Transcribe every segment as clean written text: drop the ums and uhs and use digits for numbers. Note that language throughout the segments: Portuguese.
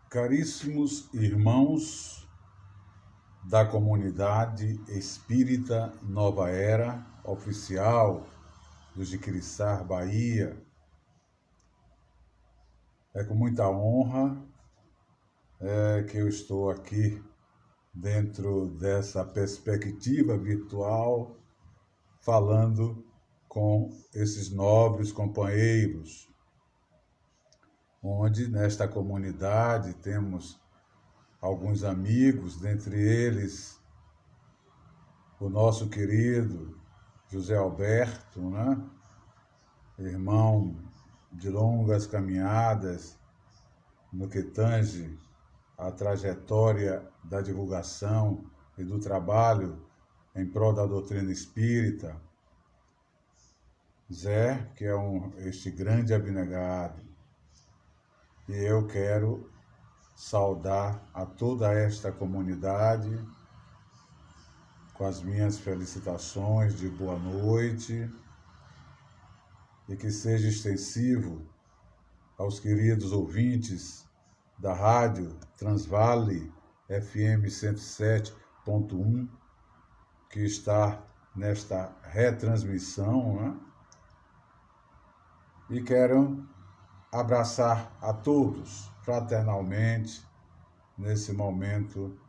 Caríssimos irmãos da comunidade espírita Nova Era, oficial do Jiquiriçá, Bahia, é com muita honra que eu estou aqui dentro dessa perspectiva virtual, falando com esses nobres companheiros, onde nesta comunidade temos alguns amigos, dentre eles o nosso querido José Alberto, né? Irmão de longas caminhadas no que tange a trajetória da divulgação e do trabalho em prol da doutrina espírita. Zé, que é este grande abnegado, e eu quero saudar a toda esta comunidade com as minhas felicitações de boa noite e que seja extensivo aos queridos ouvintes da Rádio Transvale FM 107.1, que está nesta retransmissão, né? E quero abraçar a todos fraternalmente nesse momento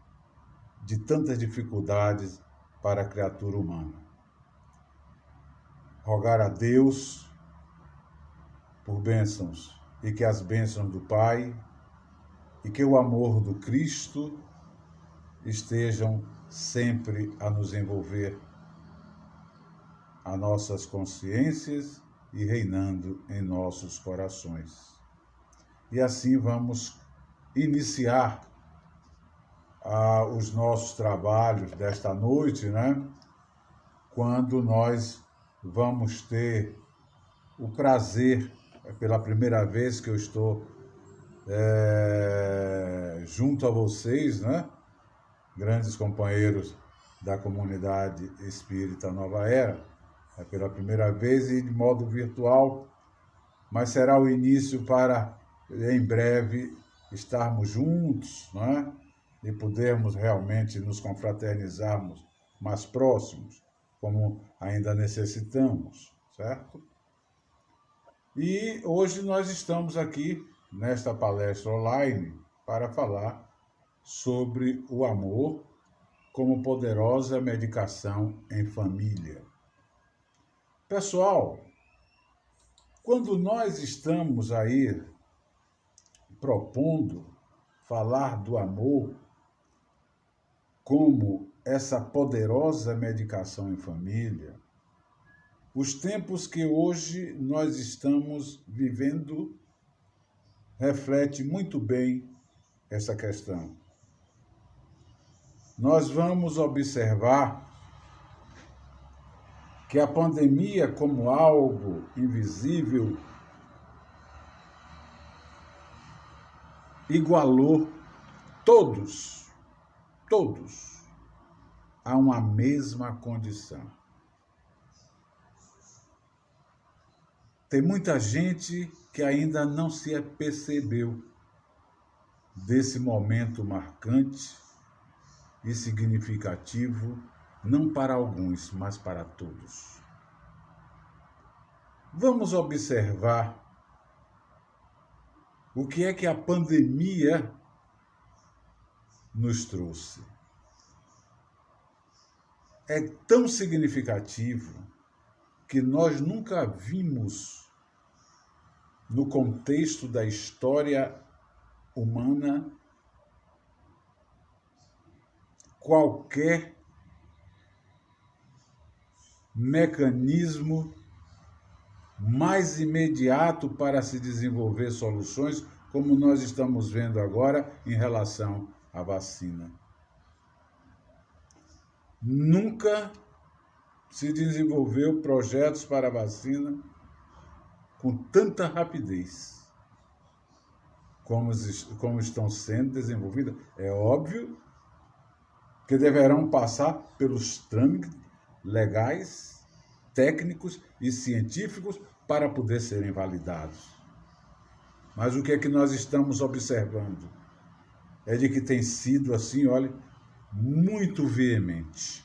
de tantas dificuldades para a criatura humana. Rogar a Deus por bênçãos e que as bênçãos do Pai e que o amor do Cristo estejam sempre a nos envolver a nossas consciências e reinando em nossos corações. E assim vamos iniciar os nossos trabalhos desta noite, né? Quando nós vamos ter o prazer, pela primeira vez que eu estou junto a vocês, né? Grandes companheiros da comunidade espírita Nova Era, pela primeira vez e de modo virtual, mas será o início para, em breve, estarmos juntos, não é? E podermos realmente nos confraternizarmos mais próximos, como ainda necessitamos, certo? E hoje nós estamos aqui, nesta palestra online, para falar sobre o amor como poderosa medicação em família. Pessoal, quando nós estamos aí propondo falar do amor como essa poderosa medicação em família, os tempos que hoje nós estamos vivendo refletem muito bem essa questão. Nós vamos observar que a pandemia, como algo invisível, igualou todos a uma mesma condição. Tem muita gente que ainda não se apercebeu desse momento marcante e significativo, não para alguns, mas para todos. Vamos observar o que é que a pandemia nos trouxe. É tão significativo que nós nunca vimos, no contexto da história humana, qualquer mecanismo mais imediato para se desenvolver soluções, como nós estamos vendo agora em relação à vacina. Nunca se desenvolveu projetos para a vacina com tanta rapidez como estão sendo desenvolvidas. É óbvio que deverão passar pelos trâmites legais, técnicos e científicos para poder serem validados. Mas o que é que nós estamos observando? é de que tem sido assim, olha, muito veemente.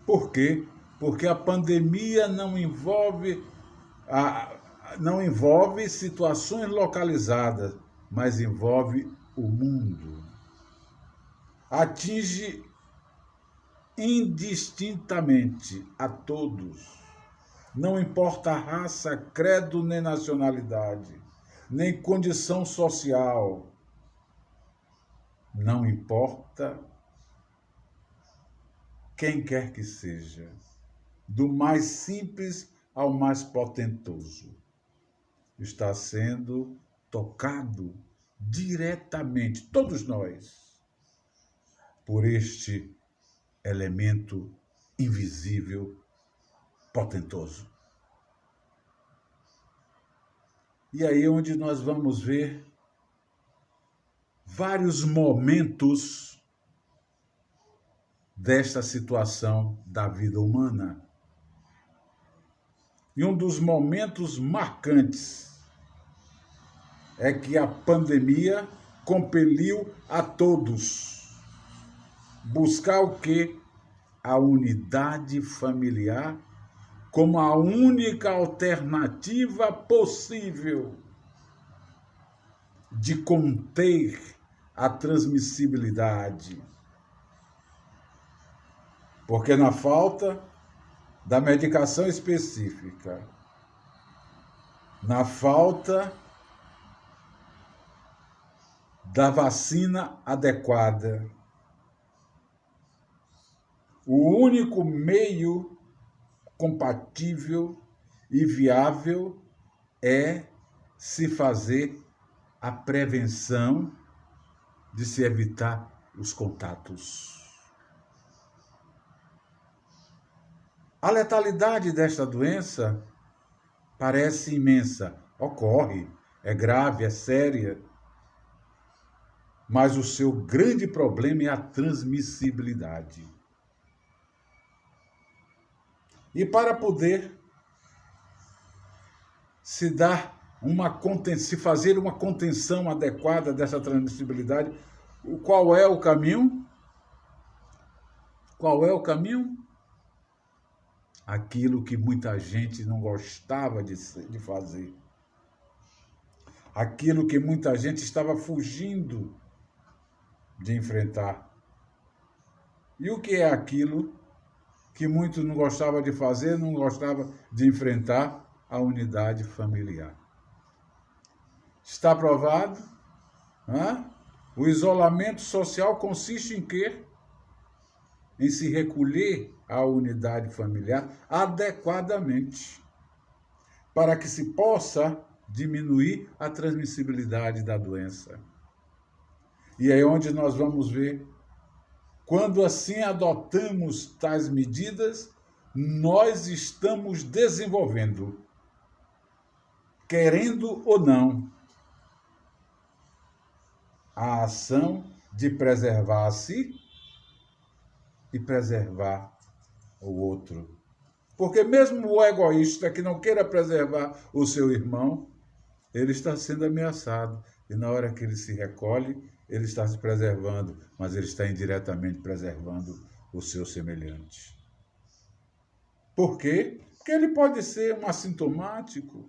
Por quê? Porque a pandemia não envolve situações localizadas, mas envolve o mundo. Atinge indistintamente a todos. Não importa a raça, credo nem nacionalidade, nem condição social. Não importa quem quer que seja, do mais simples ao mais potentoso, está sendo tocado diretamente, todos nós, por este elemento invisível, potentoso. E aí é onde nós vamos ver vários momentos desta situação da vida humana. E um dos momentos marcantes é que a pandemia compeliu a todos buscar o quê? A unidade familiar como a única alternativa possível de conter a transmissibilidade. Porque na falta da medicação específica, na falta da vacina adequada, o único meio compatível e viável é se fazer a prevenção de se evitar os contatos. A letalidade desta doença parece imensa, ocorre, é grave, é séria, mas o seu grande problema é a transmissibilidade. E para poder se fazer uma contenção adequada dessa transmissibilidade, qual é o caminho? Qual é o caminho? Aquilo que muita gente não gostava de fazer. Aquilo que muita gente estava fugindo de enfrentar. E o que é aquilo que muitos não gostavam de fazer, não gostavam de enfrentar? A unidade familiar. Está provado? O isolamento social consiste em quê? Em se recolher à unidade familiar adequadamente, para que se possa diminuir a transmissibilidade da doença. E é onde nós vamos ver, quando assim adotamos tais medidas, nós estamos desenvolvendo, querendo ou não, a ação de preservar a si e preservar o outro. Porque mesmo o egoísta que não queira preservar o seu irmão, ele está sendo ameaçado. E na hora que ele se recolhe, ele está se preservando, mas ele está indiretamente preservando o seu semelhante. Por quê? Porque ele pode ser um assintomático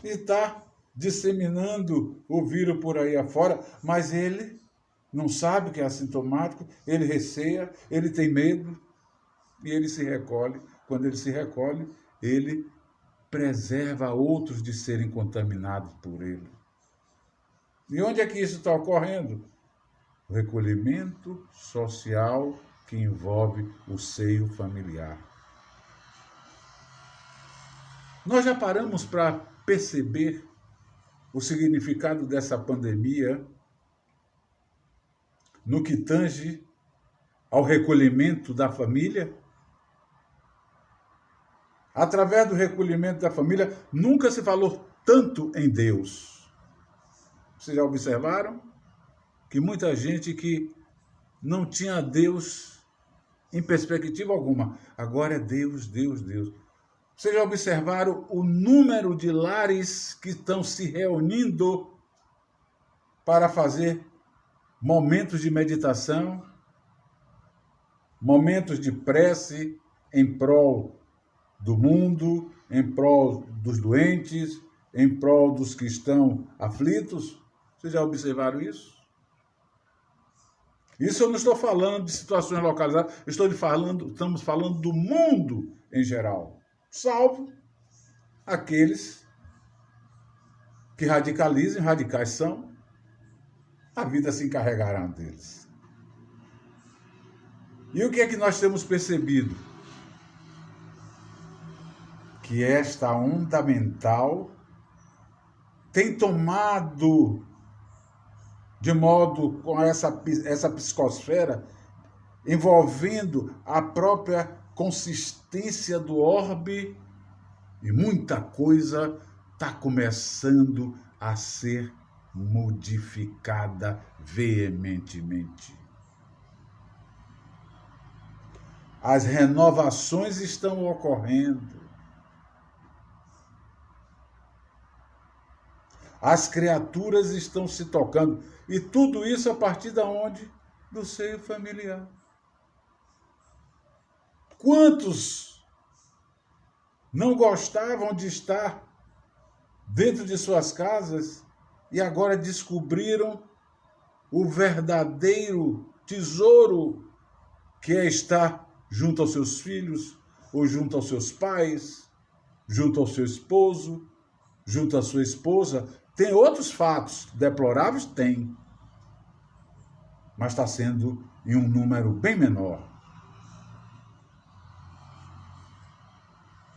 e está disseminando o vírus por aí afora, mas ele não sabe que é assintomático, ele receia, ele tem medo e ele se recolhe. Quando ele se recolhe, ele preserva outros de serem contaminados por ele. E onde é que isso está ocorrendo? O recolhimento social que envolve o seio familiar. Nós já paramos para perceber o significado dessa pandemia no que tange ao recolhimento da família? Através do recolhimento da família, nunca se falou tanto em Deus. Vocês já observaram que muita gente que não tinha Deus em perspectiva alguma, agora é Deus, Deus, Deus. Vocês já observaram o número de lares que estão se reunindo para fazer momentos de meditação, momentos de prece em prol do mundo, em prol dos doentes, em prol dos que estão aflitos. Vocês já observaram isso? Isso eu não estou falando de situações localizadas, estamos falando do mundo em geral, salvo aqueles que radicalizem, radicais são, a vida se encarregará deles. E o que é que nós temos percebido? Que esta onda mental tem tomado, de modo com essa psicosfera, envolvendo a própria consistência do orbe, e muita coisa está começando a ser modificada veementemente. As renovações estão ocorrendo. As criaturas estão se tocando. E tudo isso a partir de onde? Do seio familiar. Quantos não gostavam de estar dentro de suas casas e agora descobriram o verdadeiro tesouro que é estar junto aos seus filhos, ou junto aos seus pais, junto ao seu esposo, junto à sua esposa? Tem outros fatos deploráveis? Tem. Mas está sendo em um número bem menor.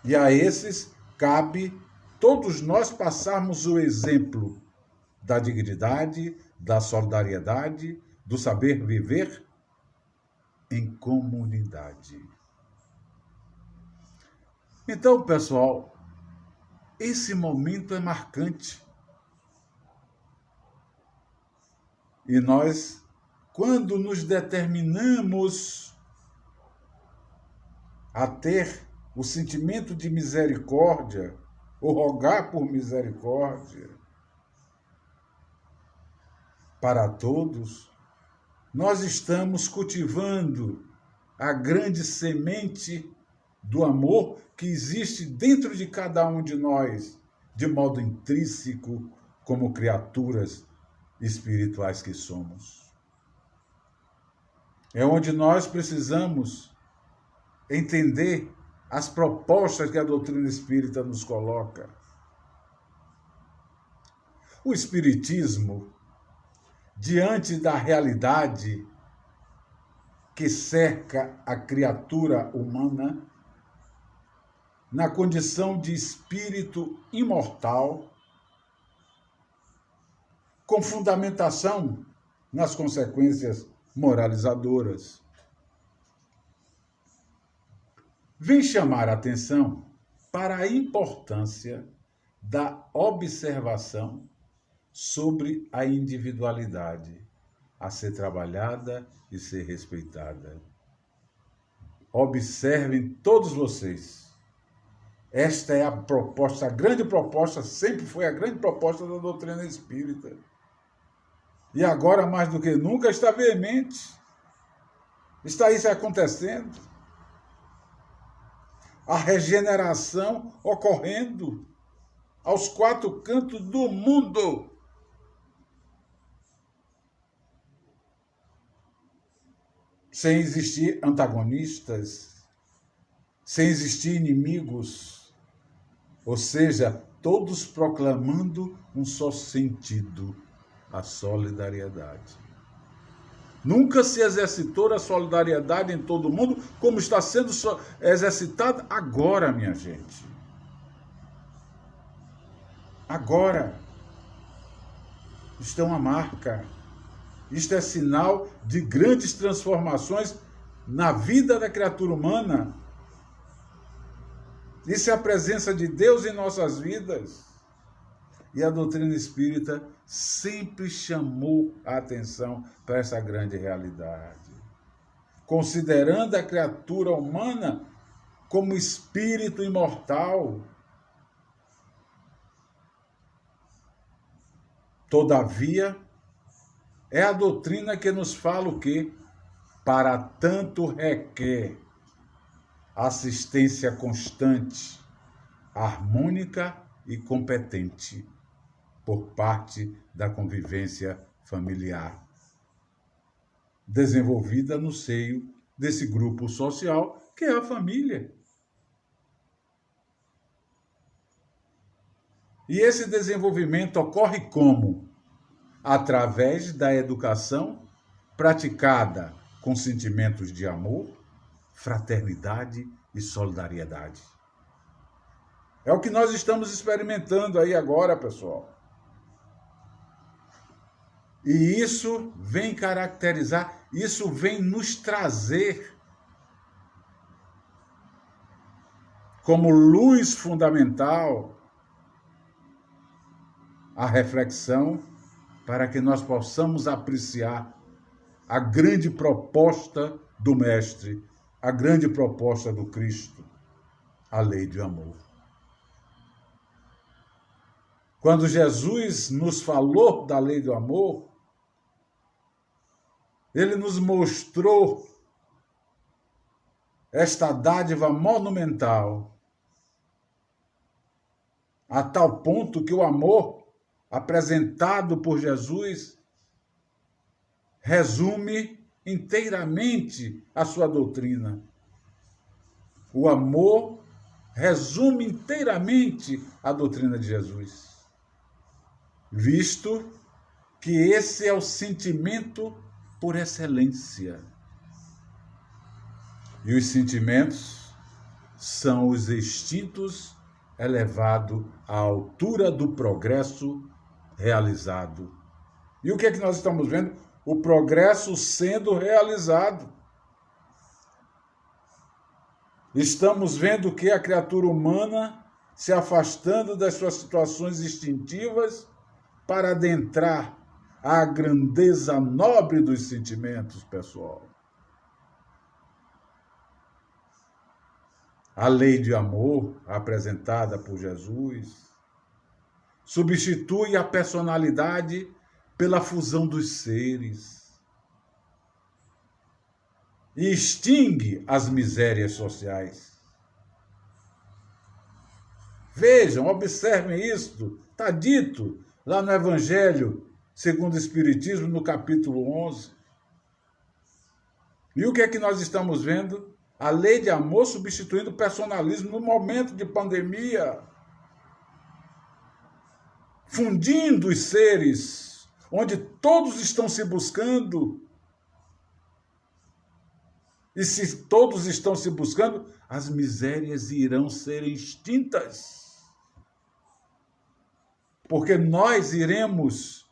E a esses cabe todos nós passarmos o exemplo da dignidade, da solidariedade, do saber viver em comunidade. Então, pessoal, esse momento é marcante. E nós, quando nos determinamos a ter o sentimento de misericórdia, ou rogar por misericórdia para todos, nós estamos cultivando a grande semente do amor que existe dentro de cada um de nós, de modo intrínseco, como criaturas espirituais que somos. É onde nós precisamos entender as propostas que a doutrina espírita nos coloca. O espiritismo, diante da realidade que cerca a criatura humana, na condição de espírito imortal, com fundamentação nas consequências moralizadoras, vem chamar a atenção para a importância da observação sobre a individualidade a ser trabalhada e ser respeitada. Observem todos vocês. Esta é a proposta, a grande proposta, sempre foi a grande proposta da doutrina espírita. E agora, mais do que nunca, está veemente. Está isso acontecendo. A regeneração ocorrendo aos quatro cantos do mundo. Sem existir antagonistas, sem existir inimigos, ou seja, todos proclamando um só sentido, a solidariedade. Nunca se exercitou a solidariedade em todo o mundo como está sendo exercitada agora, minha gente. Agora. Isto é uma marca. Isto é sinal de grandes transformações na vida da criatura humana. Isso é a presença de Deus em nossas vidas. E a doutrina espírita sempre chamou a atenção para essa grande realidade. Considerando a criatura humana como espírito imortal. Todavia, é a doutrina que nos fala o quê? Para tanto requer assistência constante, harmônica e competente por parte da convivência familiar, desenvolvida no seio desse grupo social que é a família. E esse desenvolvimento ocorre como? Através da educação praticada com sentimentos de amor, fraternidade e solidariedade. É o que nós estamos experimentando aí agora, pessoal. E isso vem caracterizar, isso vem nos trazer como luz fundamental a reflexão para que nós possamos apreciar a grande proposta do Mestre, a grande proposta do Cristo, a lei do amor. Quando Jesus nos falou da lei do amor, ele nos mostrou esta dádiva monumental, a tal ponto que o amor apresentado por Jesus resume inteiramente a sua doutrina. O amor resume inteiramente a doutrina de Jesus, visto que esse é o sentimento por excelência. E os sentimentos são os instintos elevados à altura do progresso realizado. E o que é que nós estamos vendo? O progresso sendo realizado. Estamos vendo que a criatura humana se afastando das suas situações instintivas para adentrar a grandeza nobre dos sentimentos, pessoal. A lei de amor apresentada por Jesus substitui a personalidade pela fusão dos seres e extingue as misérias sociais. Vejam, observem isso, está dito lá no Evangelho segundo o Espiritismo, no capítulo 11. E o que é que nós estamos vendo? A lei de amor substituindo o personalismo no momento de pandemia, fundindo os seres, onde todos estão se buscando. E se todos estão se buscando, as misérias irão ser extintas. Porque nós iremos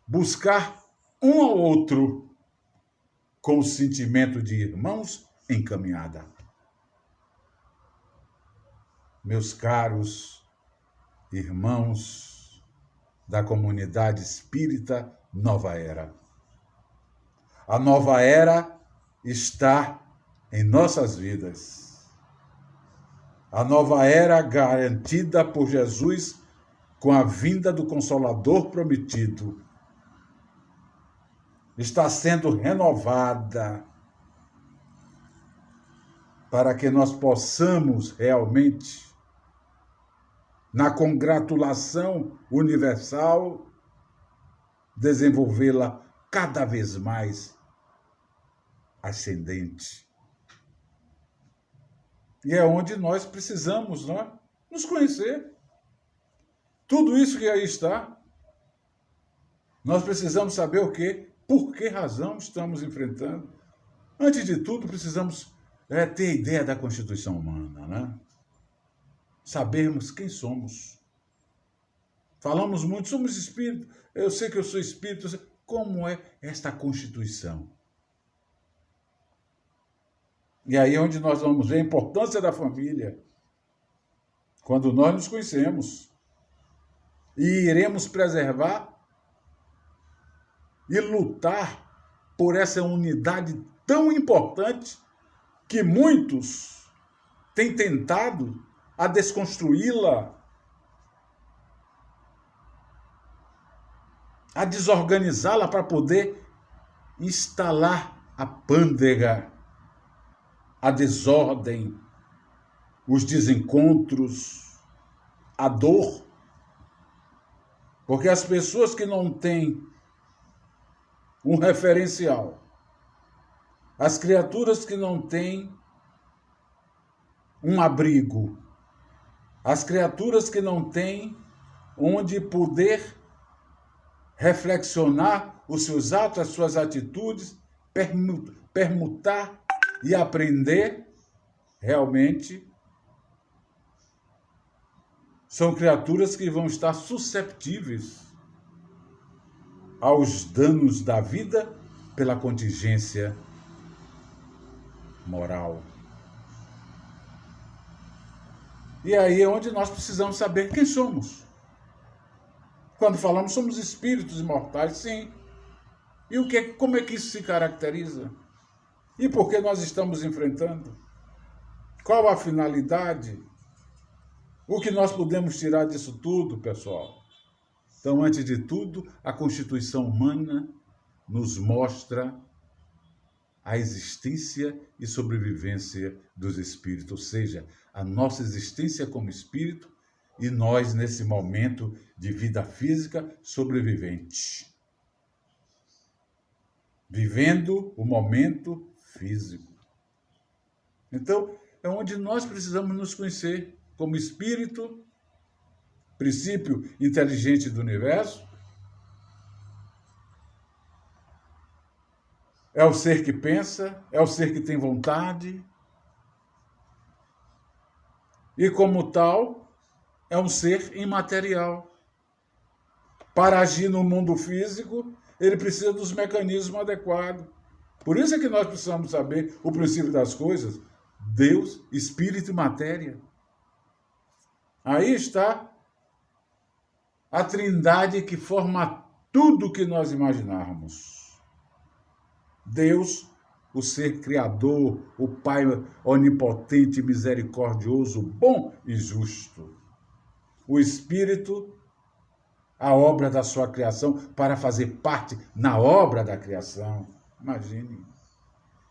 buscar um ao outro com o sentimento de irmãos em caminhada. Meus caros irmãos da comunidade espírita Nova Era, a nova era está em nossas vidas. A nova era garantida por Jesus com a vinda do Consolador prometido está sendo renovada para que nós possamos realmente, na congratulação universal, desenvolvê-la cada vez mais ascendente. E é onde nós precisamos, não é? Nos conhecer. Tudo isso que aí está, nós precisamos saber o quê? Por que razão estamos enfrentando? Antes de tudo, precisamos ter ideia da Constituição humana, né? Sabermos quem somos. Falamos muito, somos espírito, eu sei que eu sou espírito, como é esta Constituição? E aí é onde nós vamos ver a importância da família, quando nós nos conhecemos e iremos preservar e lutar por essa unidade tão importante que muitos têm tentado a desconstruí-la. a desorganizá-la para poder instalar a pândega, a desordem, os desencontros, a dor. Porque as pessoas que não têm um referencial, as criaturas que não têm um abrigo, as criaturas que não têm onde poder reflexionar os seus atos, as suas atitudes, permutar e aprender, realmente são criaturas que vão estar susceptíveis aos danos da vida pela contingência moral. E aí é onde nós precisamos saber quem somos. Quando falamos somos espíritos imortais, sim. E como é que isso se caracteriza? E por que nós estamos enfrentando? Qual a finalidade? O que nós podemos tirar disso tudo, pessoal? Então, antes de tudo, a Constituição humana nos mostra a existência e sobrevivência dos espíritos, ou seja, a nossa existência como espírito e nós, nesse momento de vida física, sobrevivente. Vivendo o momento físico. Então, é onde nós precisamos nos conhecer como espírito, princípio inteligente do universo. É o ser que pensa, é o ser que tem vontade. E como tal, é um ser imaterial. Para agir no mundo físico, ele precisa dos mecanismos adequados. Por isso é que nós precisamos saber o princípio das coisas: Deus, Espírito e matéria. Aí está a trindade que forma tudo o que nós imaginarmos. Deus, o ser criador, o Pai onipotente, misericordioso, bom e justo. O Espírito, a obra da sua criação, para fazer parte na obra da criação. Imagine.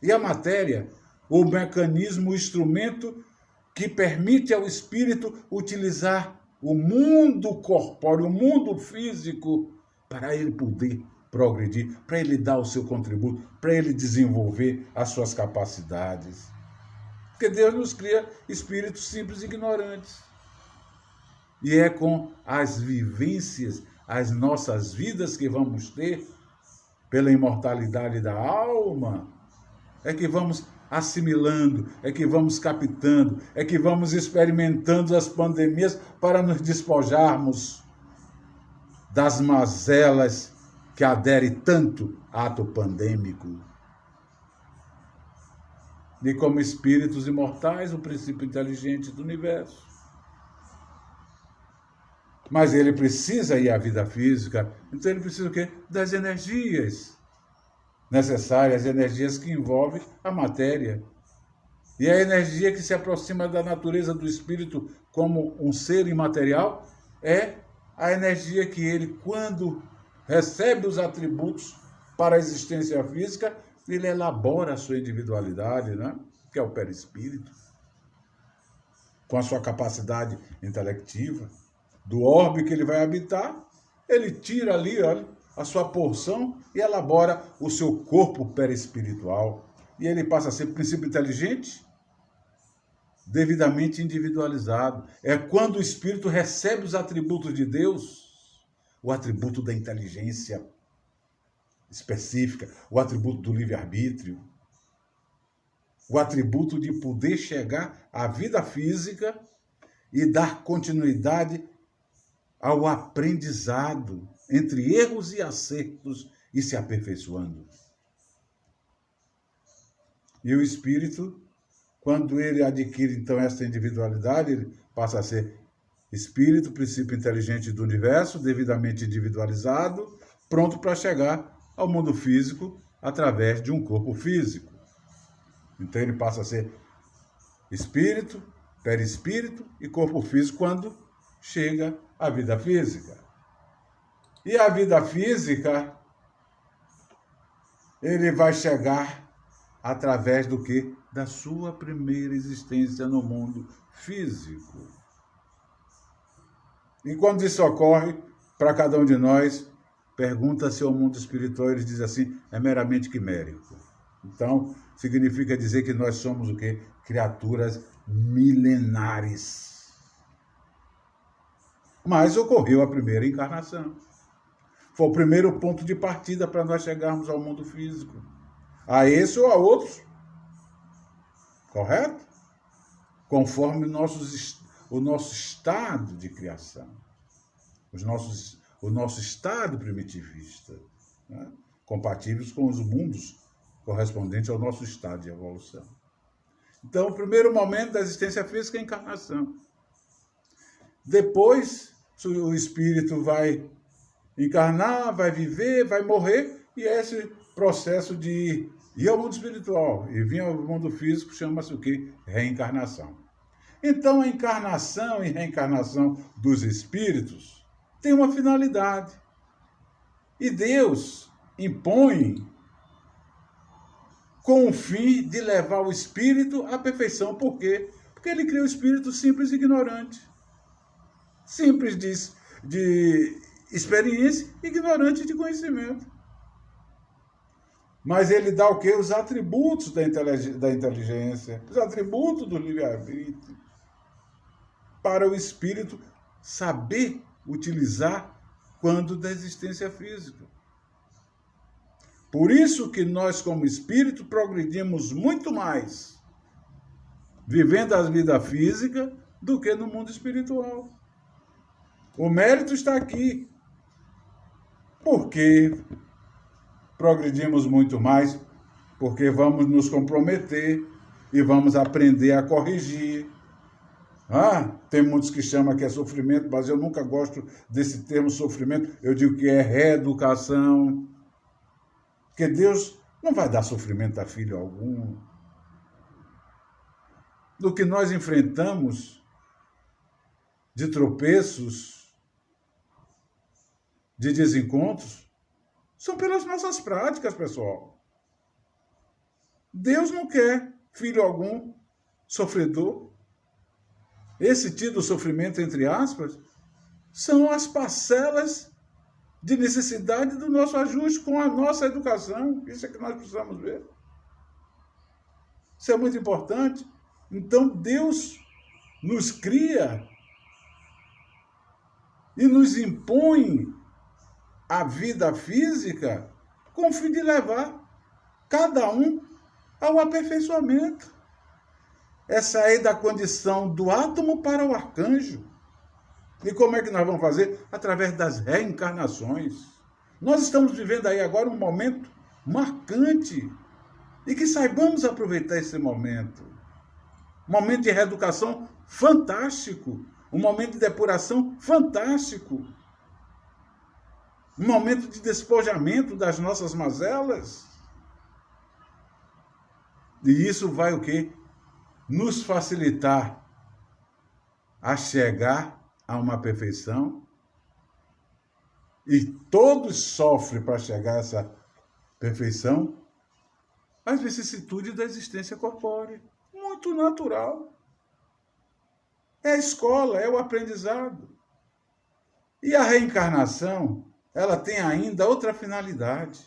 E a matéria, o mecanismo, o instrumento que permite ao Espírito utilizar o mundo corpóreo, o mundo físico, para ele poder progredir, para ele dar o seu contributo, para ele desenvolver as suas capacidades. Porque Deus nos cria espíritos simples e ignorantes. E é com as vivências, as nossas vidas que vamos ter, pela imortalidade da alma, é que vamos assimilando, é que vamos captando, é que vamos experimentando as pandemias para nos despojarmos das mazelas que adere tanto ao ato pandêmico. E como espíritos imortais, o princípio inteligente do universo. Mas ele precisa ir à vida física, então ele precisa o quê? Das energias necessárias, energias que envolvem a matéria. E a energia que se aproxima da natureza do espírito como um ser imaterial é a energia que ele, quando recebe os atributos para a existência física, ele elabora a sua individualidade, né? Que é o perispírito, com a sua capacidade intelectiva. Do orbe que ele vai habitar, ele tira ali, olha, a sua porção e elabora o seu corpo perispiritual. E ele passa a ser princípio inteligente, devidamente individualizado. É quando o espírito recebe os atributos de Deus, o atributo da inteligência específica, o atributo do livre-arbítrio, o atributo de poder chegar à vida física e dar continuidade ao aprendizado entre erros e acertos e se aperfeiçoando. E o espírito, quando ele adquire então essa individualidade, ele passa a ser espírito, princípio inteligente do universo, devidamente individualizado, pronto para chegar ao mundo físico através de um corpo físico. Então ele passa a ser espírito, perispírito e corpo físico quando chega à vida física. E a vida física, ele vai chegar através do quê? Da sua primeira existência no mundo físico. E quando isso ocorre, para cada um de nós, pergunta-se ao mundo espiritual, eles dizem assim, é meramente quimérico. Então, significa dizer que nós somos o quê? Criaturas milenares. Mas ocorreu a primeira encarnação. Foi o primeiro ponto de partida para nós chegarmos ao mundo físico. A esse ou a outros. Correto? Conforme o nosso estado de criação. O nosso estado primitivista. Né? Compatíveis com os mundos correspondentes ao nosso estado de evolução. Então, o primeiro momento da existência física é a encarnação. Depois, o espírito vai encarnar, vai viver, vai morrer, e esse processo de ir ao mundo espiritual e vir ao mundo físico chama-se o quê? Reencarnação. Então, a encarnação e reencarnação dos espíritos tem uma finalidade. E Deus impõe com o fim de levar o espírito à perfeição. Por quê? Porque ele criou o espírito simples e ignorante. Simples de experiência, ignorante de conhecimento. Mas ele dá o quê? Os atributos da inteligência, os atributos do livre-arbítrio, para o espírito saber utilizar quando da existência física. Por isso que nós, como espírito, progredimos muito mais vivendo a vida física do que no mundo espiritual. O mérito está aqui. Porque progredimos muito mais, porque vamos nos comprometer e vamos aprender a corrigir. Tem muitos que chamam que é sofrimento, mas eu nunca gosto desse termo sofrimento. Eu digo que é reeducação. Porque Deus não vai dar sofrimento a filho algum. Do que nós enfrentamos de tropeços, de desencontros, são pelas nossas práticas, pessoal. Deus não quer filho algum sofredor. Esse tipo de sofrimento, entre aspas, são as parcelas de necessidade do nosso ajuste com a nossa educação. Isso é que nós precisamos ver. Isso é muito importante. Então, Deus nos cria e nos impõe a vida física com o fim de levar cada um ao aperfeiçoamento. É sair da condição do átomo para o arcanjo. E como é que nós vamos fazer? Através das reencarnações. Nós estamos vivendo aí agora um momento marcante e que saibamos aproveitar esse momento. Um momento de reeducação fantástico. Um momento de depuração fantástico. Um momento de despojamento das nossas mazelas. E isso vai o quê? Nos facilitar a chegar a uma perfeição. E todos sofrem para chegar a essa perfeição as vicissitudes da existência corpórea. Muito natural. É a escola, é o aprendizado. E a reencarnação, ela tem ainda outra finalidade,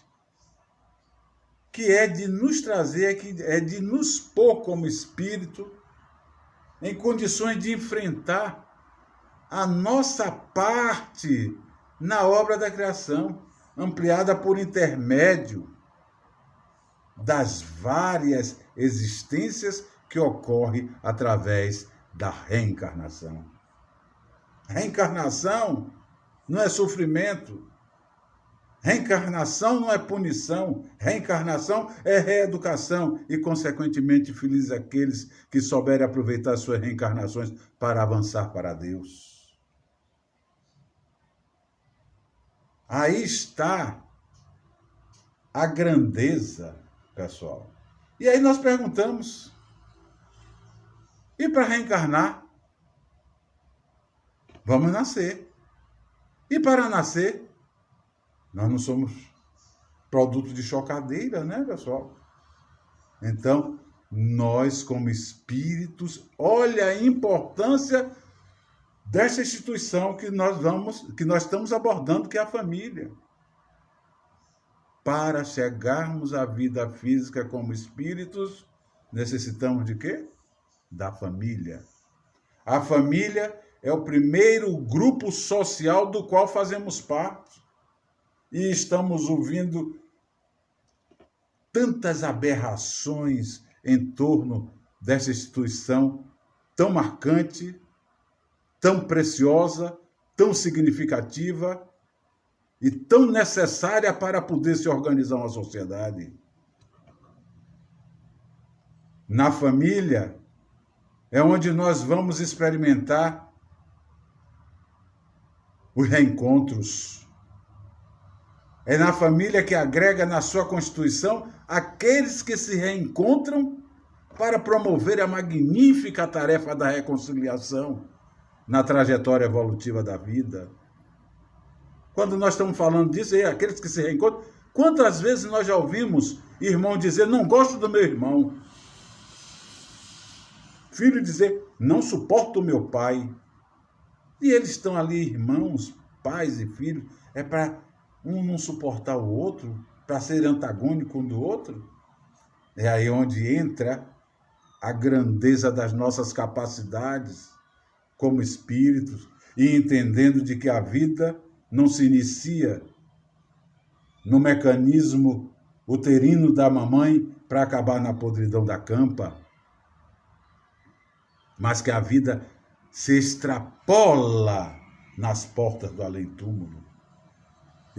que é de nos trazer, é de nos pôr como espírito em condições de enfrentar a nossa parte na obra da criação, ampliada por intermédio das várias existências que ocorrem através da reencarnação. Reencarnação não é sofrimento. Reencarnação não é punição. Reencarnação é reeducação e, consequentemente, felizes aqueles que souberem aproveitar suas reencarnações para avançar para Deus. Aí está a grandeza, pessoal. E aí nós perguntamos, e para reencarnar? Vamos nascer. E para nascer, Nós não somos produto de chocadeira, né, pessoal? Então, nós como espíritos, olha a importância dessa instituição que nós estamos abordando, que é a família. Para chegarmos à vida física como espíritos, necessitamos de quê? Da família. A família é o primeiro grupo social do qual fazemos parte. E estamos ouvindo tantas aberrações em torno dessa instituição tão marcante, tão preciosa, tão significativa e tão necessária para poder se organizar uma sociedade. Na família é onde nós vamos experimentar os reencontros. É na família que agrega na sua constituição aqueles que se reencontram para promover a magnífica tarefa da reconciliação na trajetória evolutiva da vida. Quando nós estamos falando disso, aqueles que se reencontram, quantas vezes nós já ouvimos irmão dizer, não gosto do meu irmão? Filho dizer, não suporto o meu pai. E eles estão ali, irmãos, pais e filhos, é para um não suportar o outro, para ser antagônico um do outro? É aí onde entra a grandeza das nossas capacidades como espíritos e entendendo de que a vida não se inicia no mecanismo uterino da mamãe para acabar na podridão da campa, mas que a vida se extrapola nas portas do além-túmulo.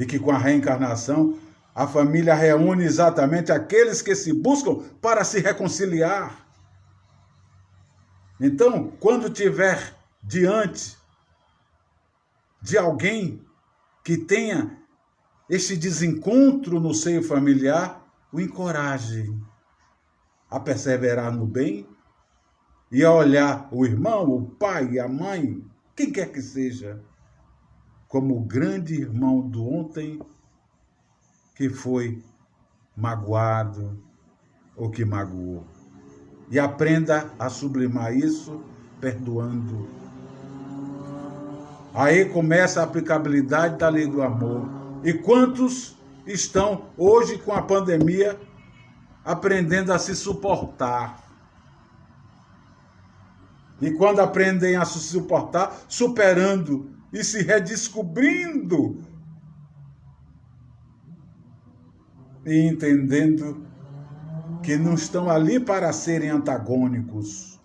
E que com a reencarnação, a família reúne exatamente aqueles que se buscam para se reconciliar. Então, quando tiver diante de alguém que tenha este desencontro no seio familiar, o encoraje a perseverar no bem e a olhar o irmão, o pai, a mãe, quem quer que seja, como o grande irmão do ontem que foi magoado ou que magoou. E aprenda a sublimar isso perdoando. Aí começa a aplicabilidade da lei do amor. E quantos estão hoje com a pandemia aprendendo a se suportar? E quando aprendem a se suportar, superando e se redescobrindo e entendendo que não estão ali para serem antagônicos,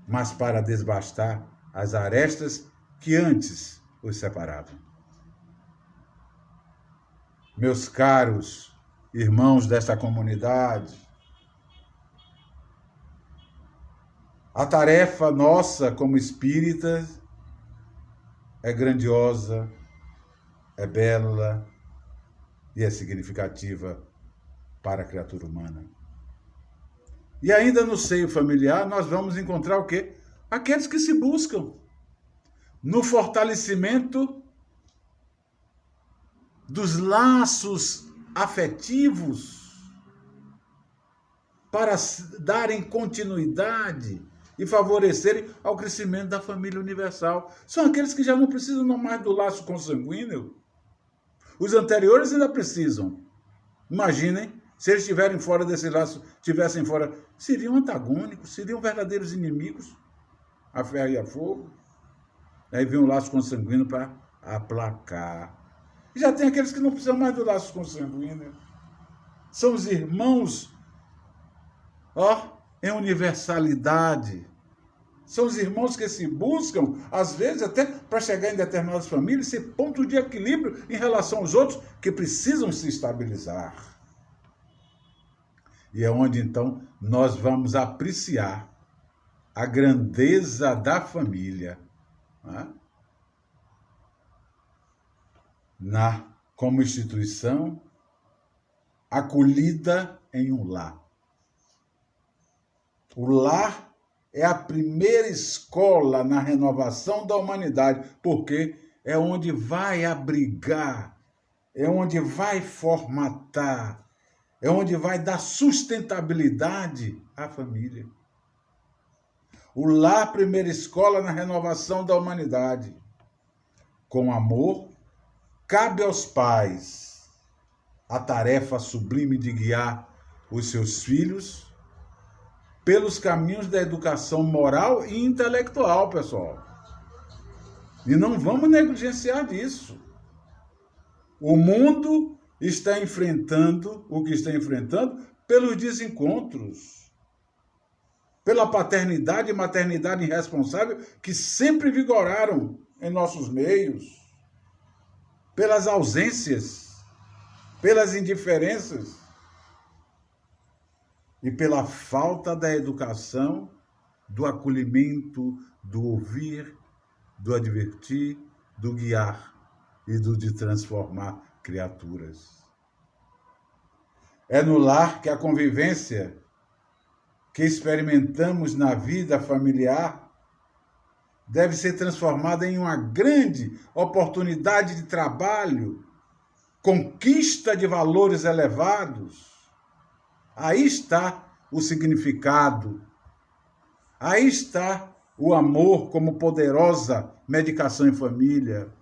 mas para desbastar as arestas que antes os separavam. Meus caros irmãos desta comunidade, a tarefa nossa como espíritas é grandiosa, é bela e é significativa para a criatura humana. E ainda no seio familiar nós vamos encontrar o quê? Aqueles que se buscam no fortalecimento dos laços afetivos para darem continuidade e favorecerem ao crescimento da família universal. São aqueles que já não precisam mais do laço consanguíneo. Os anteriores ainda precisam. Imaginem, se eles estiverem fora desse laço, estivessem fora, seriam antagônicos, seriam verdadeiros inimigos, a ferro e a fogo. Aí vem o laço consanguíneo para aplacar. E já tem aqueles que não precisam mais do laço consanguíneo. São os irmãos, em universalidade. São os irmãos que se buscam, às vezes até para chegar em determinadas famílias, ser ponto de equilíbrio em relação aos outros que precisam se estabilizar. E é onde, então, nós vamos apreciar a grandeza da família, como instituição acolhida em um lar. O lar é a primeira escola na renovação da humanidade, porque é onde vai abrigar é onde vai formatar, é onde vai dar sustentabilidade à família. O lar, primeira escola na renovação da humanidade. Com amor, cabe aos pais a tarefa sublime de guiar os seus filhos pelos caminhos da educação moral e intelectual, pessoal. E não vamos negligenciar disso. O mundo está enfrentando o que está enfrentando pelos desencontros, pela paternidade e maternidade irresponsável que sempre vigoraram em nossos meios, pelas ausências, pelas indiferenças e pela falta da educação, do acolhimento, do ouvir, do advertir, do guiar e do de transformar criaturas. É no lar que a convivência que experimentamos na vida familiar deve ser transformada em uma grande oportunidade de trabalho, conquista de valores elevados. Aí está o significado. Aí está o amor como poderosa medicação em família.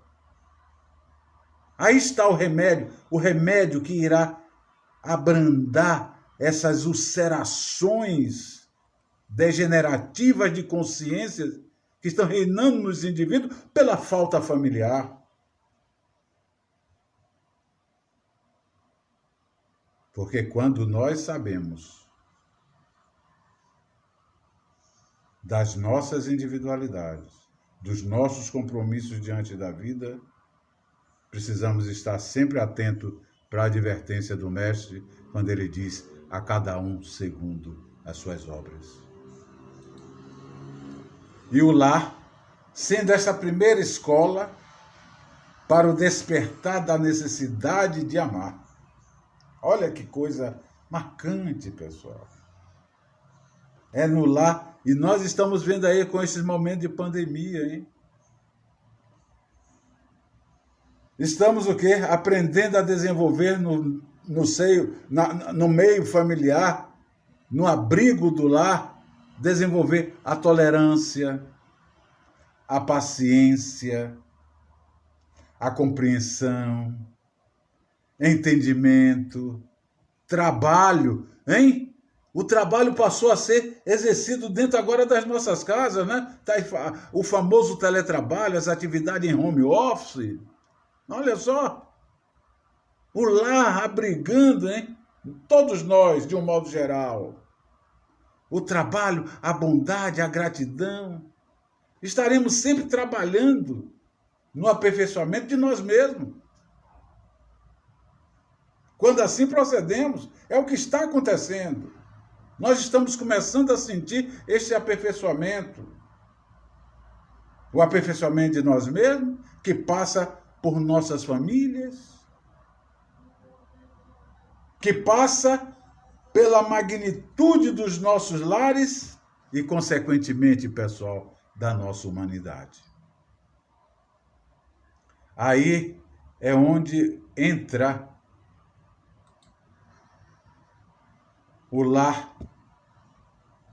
Aí está o remédio que irá abrandar essas ulcerações degenerativas de consciência que estão reinando nos indivíduos pela falta familiar. Porque quando nós sabemos das nossas individualidades, dos nossos compromissos diante da vida, precisamos estar sempre atentos para a advertência do Mestre, quando ele diz: a cada um segundo as suas obras. E o lar, sendo essa primeira escola para o despertar da necessidade de amar. Olha que coisa marcante, pessoal. É no lar, e nós estamos vendo aí com esses momentos de pandemia, hein? Estamos o quê? Aprendendo a desenvolver no meio familiar, no abrigo do lar, desenvolver a tolerância, a paciência, a compreensão, entendimento, trabalho, hein? O trabalho passou a ser exercido dentro agora das nossas casas, né? O famoso teletrabalho, as atividades em home office. Olha só, o lar abrigando, hein? Todos nós, de um modo geral. O trabalho, a bondade, a gratidão. Estaremos sempre trabalhando no aperfeiçoamento de nós mesmos. Quando assim procedemos, é o que está acontecendo. Nós estamos começando a sentir este aperfeiçoamento. O aperfeiçoamento de nós mesmos, que passa por nossas famílias, que passa pela magnitude dos nossos lares e, consequentemente, pessoal, da nossa humanidade. Aí é onde entra o lar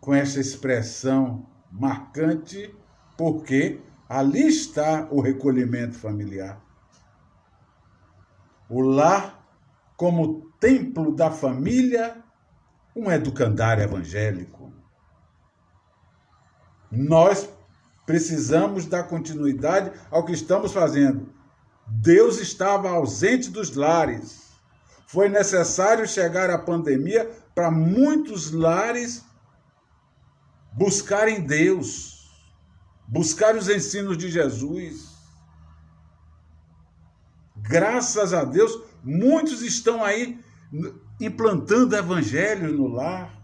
com essa expressão marcante, porque ali está o recolhimento familiar. O lar como templo da família, um educandário evangélico. Nós precisamos dar continuidade ao que estamos fazendo. Deus estava ausente dos lares. Foi necessário chegar à pandemia para muitos lares buscarem Deus, buscar os ensinos de Jesus. Graças a Deus, muitos estão aí implantando evangelho no lar.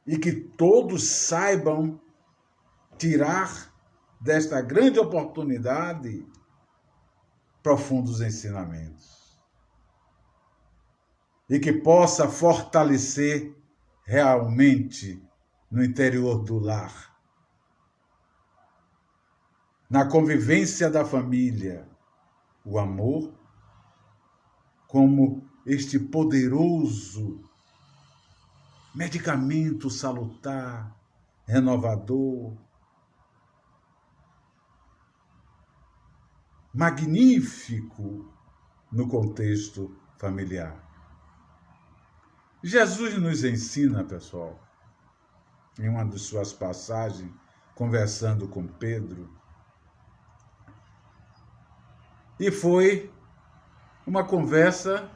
E que todos saibam tirar desta grande oportunidade profundos ensinamentos. E que possa fortalecer realmente no interior do lar, na convivência da família, o amor como este poderoso medicamento salutar, renovador, magnífico no contexto familiar. Jesus nos ensina, pessoal, em uma de suas passagens, conversando com Pedro, e foi uma conversa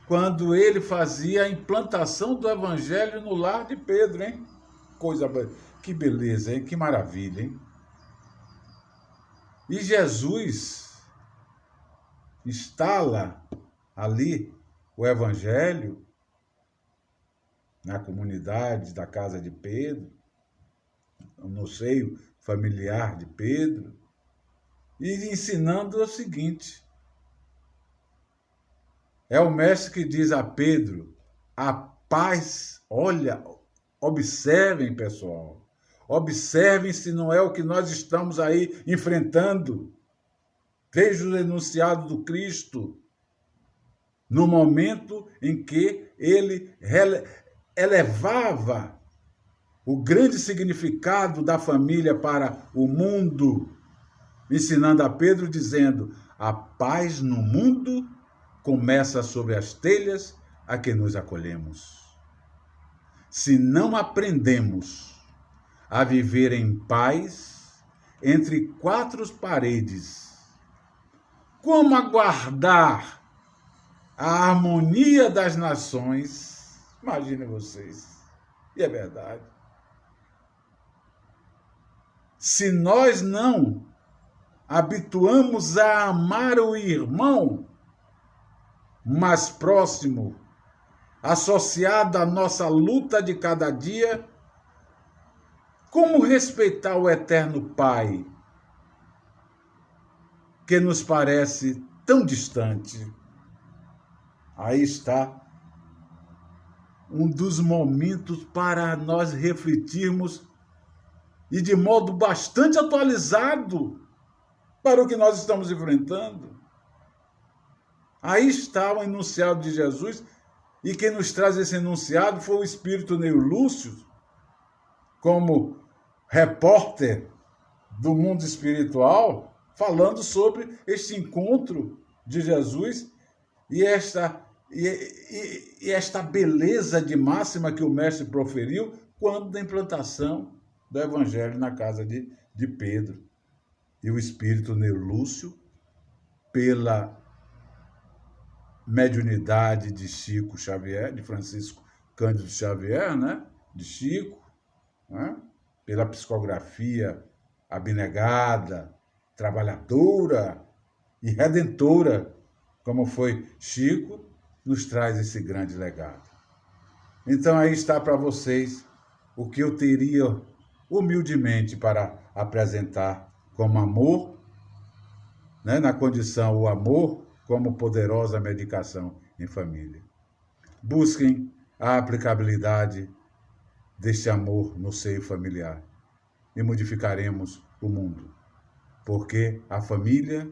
quando ele fazia a implantação do evangelho no lar de Pedro, hein? Que beleza, hein? Que maravilha, hein? E Jesus instala ali o evangelho na comunidade da casa de Pedro, no seio familiar de Pedro, e ensinando o seguinte: é o mestre que diz a Pedro, a paz, olha, observem, pessoal, observem se não é o que nós estamos aí enfrentando. Veja o enunciado do Cristo, no momento em que ele elevava o grande significado da família para o mundo, ensinando a Pedro, dizendo: a paz no mundo começa sobre as telhas a que nos acolhemos. Se não aprendemos a viver em paz entre quatro paredes, como aguardar a harmonia das nações? Imaginem vocês. E é verdade. Se nós não habituamos a amar o irmão mais próximo, associado à nossa luta de cada dia, como respeitar o eterno Pai, que nos parece tão distante? Aí está um dos momentos para nós refletirmos, e de modo bastante atualizado para o que nós estamos enfrentando. Aí está o enunciado de Jesus, e quem nos traz esse enunciado foi o Espírito Neio Lúcio, como repórter do mundo espiritual, falando sobre este encontro de Jesus e esta beleza de máxima que o mestre proferiu quando da implantação do evangelho na casa de Pedro. E o Espírito Neio Lúcio, pela mediunidade de Chico Xavier, de Francisco Cândido Xavier, né? De Chico, né? Pela psicografia abnegada, trabalhadora e redentora, como foi Chico, nos traz esse grande legado. Então aí está para vocês o que eu teria humildemente para apresentar como amor, né? Na condição o amor como poderosa medicação em família. Busquem a aplicabilidade deste amor no seio familiar e modificaremos o mundo, porque a família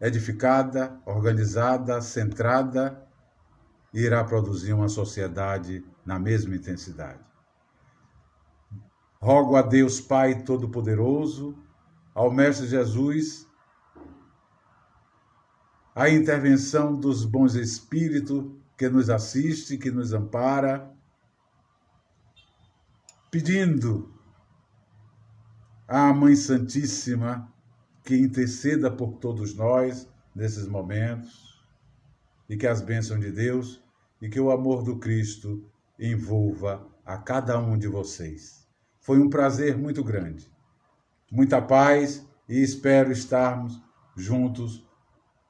edificada, organizada, centrada, irá produzir uma sociedade na mesma intensidade. Rogo a Deus Pai Todo-Poderoso, ao Mestre Jesus, a intervenção dos bons espíritos que nos assiste, que nos ampara, pedindo à Mãe Santíssima que interceda por todos nós nesses momentos, e que as bênçãos de Deus e que o amor do Cristo envolva a cada um de vocês. Foi um prazer muito grande. Muita paz, e espero estarmos juntos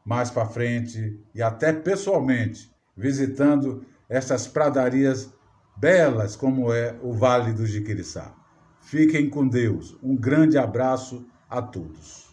mais para frente e até pessoalmente visitando essas pradarias belas como é o Vale do Jiquiriçá. Fiquem com Deus. Um grande abraço a todos.